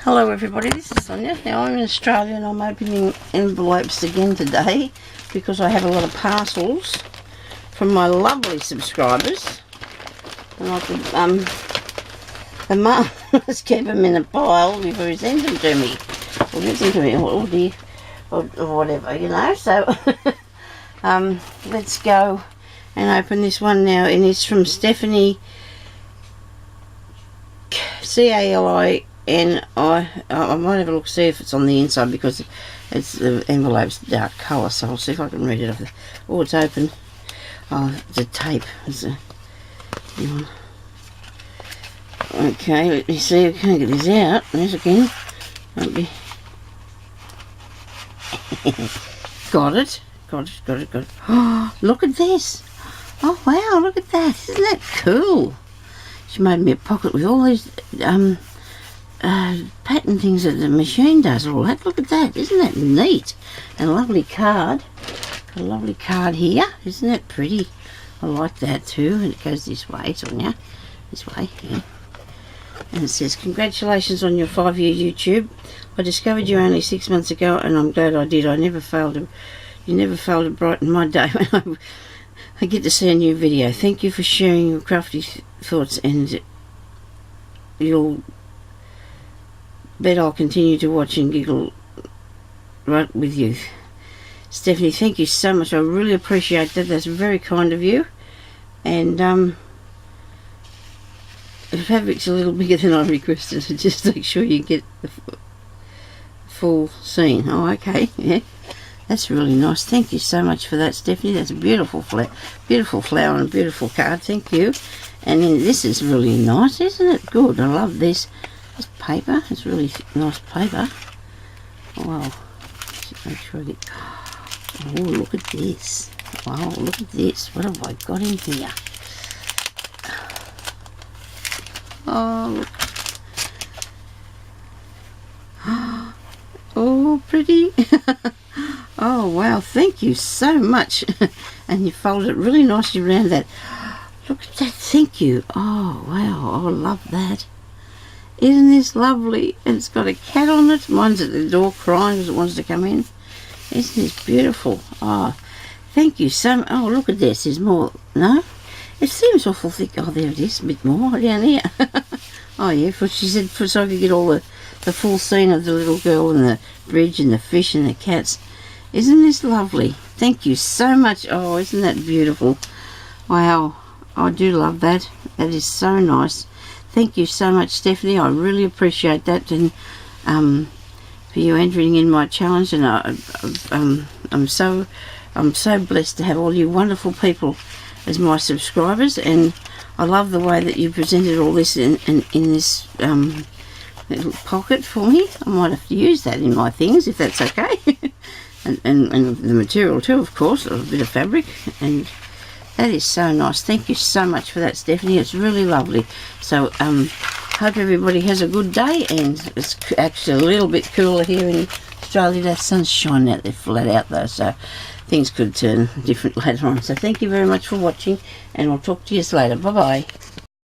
Hello everybody, this is Sonia. Now I'm in Australia and I'm opening envelopes again today because I have a lot of parcels from my lovely subscribers. And I could, the mum has kept them in a pile before he sends them to me. Or gives them to me, or whatever, you know. So, let's go and open this one now. And it's from Stephanie Calinim. And I might have a look, see if it's on the inside, because it's the envelope's dark colour, so I'll see if I can read it off. Oh, it's open. Oh, it's a tape. It's a, okay, let me see. I can't get this out. There's again. Got it. Got it. Oh, look at this. Oh, wow, look at that. Isn't that cool? She made me a pocket with all these pattern things that the machine does all that. Look at that. Isn't that neat? And a lovely card. Got a lovely card here. Isn't that pretty? I like that too. And it goes this way, Sonia. This way, yeah. And it says, congratulations on your 5-year YouTube. I discovered you only 6 months ago and I'm glad I did. You never failed to brighten my day when I get to see a new video. Thank you for sharing your crafty thoughts, and you'll bet I'll continue to watch and giggle right with you. Stephanie, thank you so much. I really appreciate that. That's very kind of you. And the fabric's a little bigger than I requested, so just make sure you get the full scene. Oh, okay. Yeah. That's really nice. Thank you so much for that, Stephanie. That's a beautiful flower and a beautiful card. Thank you. And then this is really nice, isn't it? Good. I love this. This paper. It's really nice paper. Wow. Just make sure I get. Oh, look at this. Wow, look at this. What have I got in here? Oh, look. Oh, pretty. Oh, wow. Thank you so much. And you folded it really nicely around that. Look at that. Thank you. Oh, wow. I love that. Isn't this lovely? And it's got a cat on it. Mine's at the door crying because it wants to come in. Isn't this beautiful? Oh, thank you so much. Oh, look at this. There's more. No? It seems awful thick. Oh, there it is. A bit more down here. Oh, yeah. For she said so I could get all the full scene of the little girl and the bridge and the fish and the cats. Isn't this lovely? Thank you so much. Oh, isn't that beautiful? Wow. I do love that. That is so nice. Thank you so much, Stephanie. I really appreciate that, and for you entering in my challenge. And I'm so blessed to have all you wonderful people as my subscribers. And I love the way that you presented all this in this little pocket for me. I might have to use that in my things if that's okay. and the material too, of course, a bit of fabric. And that is so nice. Thank you so much for that, Stephanie. It's really lovely. So, hope everybody has a good day. And it's actually a little bit cooler here in Australia. The sun's shining out there flat out though, so things could turn different later on. So thank you very much for watching, and I'll talk to you later. Bye-bye.